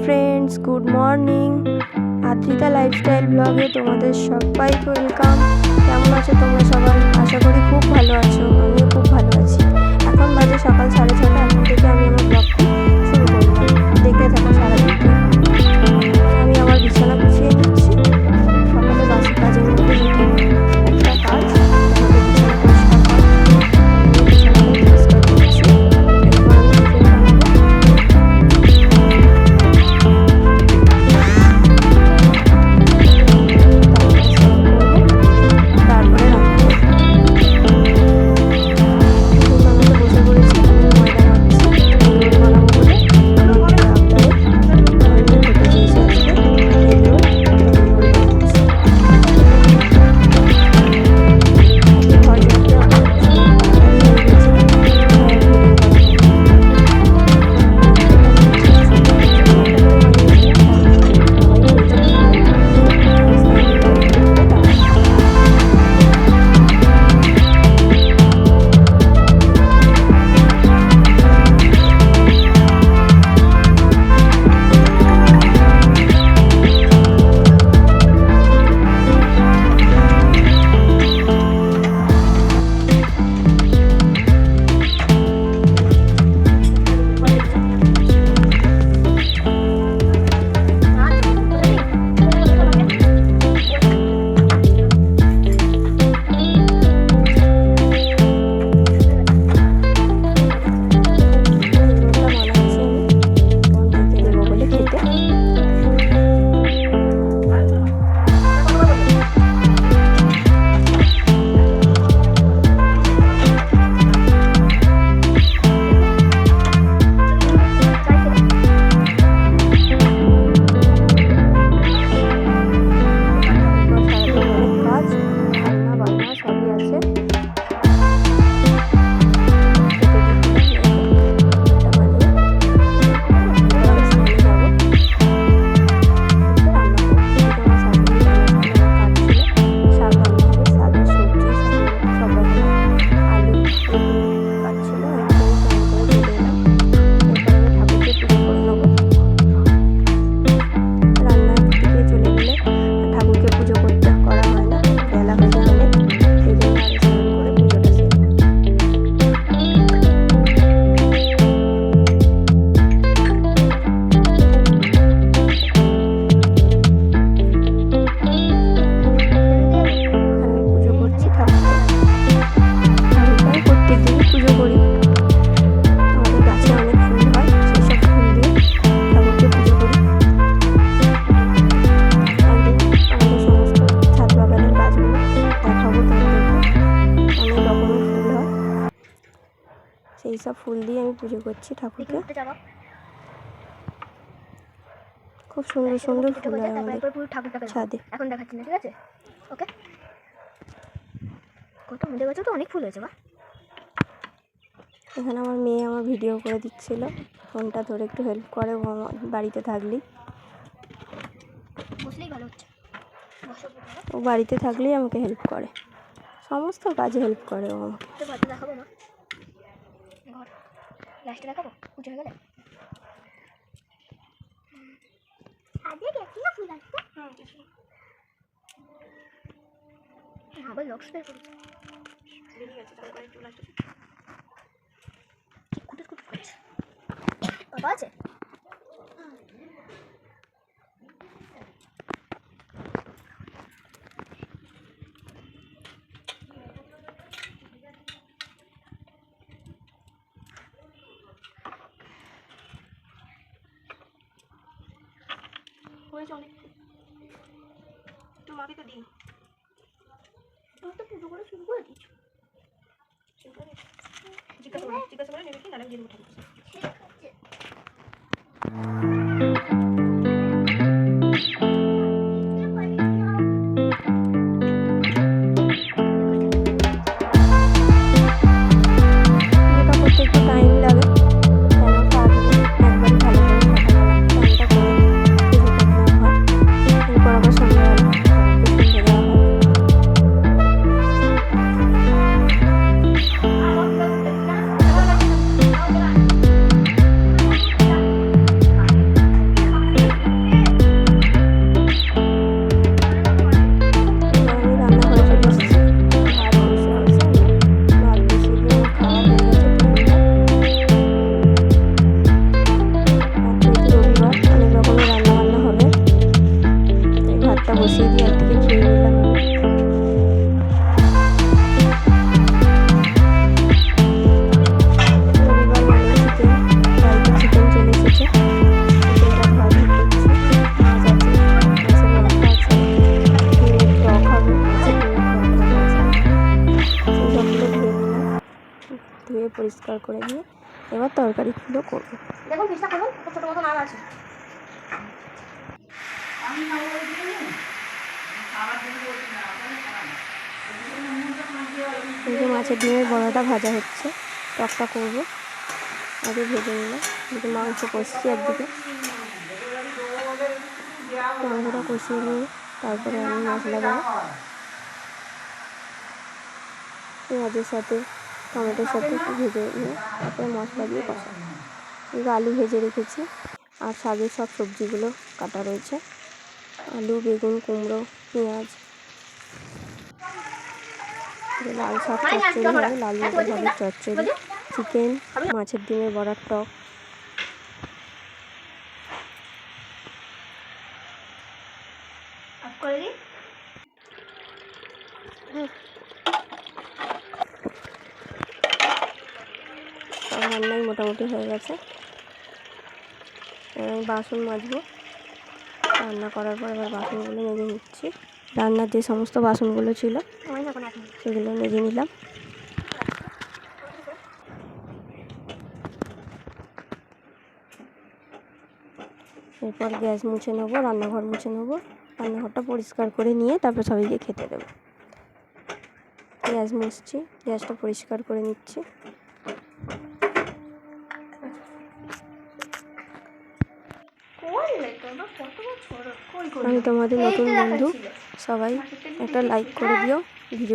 Friends, good morning. Adrita lifestyle ব্লগে তোমাদের সবাইকে ওয়েলকাম। কেমন আছো তোমরা সবাই? আশা করি খুব ভালো আছো। আমিও খুব ভালো আছি। এখন বাজে সকাল 6:30। এখন থেকে আমি আমার ব্লগটি শুরু করলাম। দেখতে থাকো সারাদিন। আমি আমার বিছানা গুছিয়ে নিচ্ছি। সকালে বাসি কাজের মধ্যে যেতে একটা কাজ, আমাদের বিছানা পরিষ্কার করা। আমি বিছানাটাই পরিষ্কার করছি। এরপর আমি টিফিন বানাবো। সেই সব ফুল দিয়ে আমি পুজো করছি ঠাকুরকে। খুব সুন্দর সুন্দর ফুল হয় আমাদের ছাদে। এখন দেখাচ্ছি না, ঠিক আছে? ওকে, কত আমাদের কাছে তো অনেক ফুল হয়েছে। বা এখানে আমার মেয়ে আমার ভিডিও করে দিচ্ছিল, ফোনটা ধরে একটু হেল্প করে ও আমার বাড়িতে থাকলেই। বসলেই ভালো হচ্ছে। ও বাড়িতে থাকলেই আমাকে হেল্প করে, সমস্ত কাজে হেল্প করে ও আমাকে। ঘরটা দেখাবো না, ঘর লাস্টে দেখাবো পুজো হয়ে গেলে। আজকে গেছি না ফুল আনতে। আবার লক স্প্রে করেছি, বেরিয়ে গেছে। তারপরে একটু লাস্টে কি কুটে কুটে করছে। বাবা আছে হয়েছে অনেক। তো মাকে তো দিন, তুমি তো পুজো করে শুরু করে দিচ্ছ। জিজ্ঞাসা করে নেবে কি না দিয়ে উঠে দিচ্ছি। একটু টাইম লাগে, কেন সারাদিন একবারই ভালো করে সকালবেলা স্নানটা করে পুজো করে নেওয়া হয়। এরপর আবার সন্ধ্যাবেলা ঠাকুরকে সন্ধে দেওয়া হয়। করে নিয়ে এবার তরকারিগুলো করবো। দেখুন পিসটা খুলুন, ছোটো মতো নাম আছে। এই যে মাছের ডিমের বড়াটা ভাজা হচ্ছে, টকটা করবো। আগে ভেজে নিলাম, এদিকে মাংস কষছি একদিকে, মাংসটা কষিয়ে নিয়ে তারপরে আমি মশলা দেবো। পেঁয়াজের সাথে টমেটোর সাথে একটু ভেজে নিয়ে তারপরে মশলা দিয়ে কষাবো। এদিকে আলু ভেজে রেখেছি, আর শাকের সব সবজিগুলো কাটা রয়েছে, আলু, বেগুন, কুমড়ো, পেঁয়াজ। লাল শাক চচ্চড়ি হবে, লাল মতো হবে চচ্চড়ি, চিকেন, মাছের ডিমের বড়ার টক। অফ করে দিই। সব রান্নাই মোটামুটি হয়ে গেছে। এবার আমি বাসন মাজবো। রান্না করার পর এবার বাসনগুলো মেজে নিচ্ছি। রান্নার যে সমস্ত বাসনগুলো ছিল সেগুলো মেজে নিলাম। এরপর গ্যাস মুছে নেবো, রান্নাঘর মুছে নেবো, রান্নাঘরটা পরিষ্কার করে নিয়ে তারপর সবাইকে খেতে দেবো। গ্যাস মুছছি, গ্যাসটা পরিষ্কার করে নিচ্ছি। আমি তোমাদের নতুন বন্ধু, সবাই একটা লাইক করে দিও। ভিডিও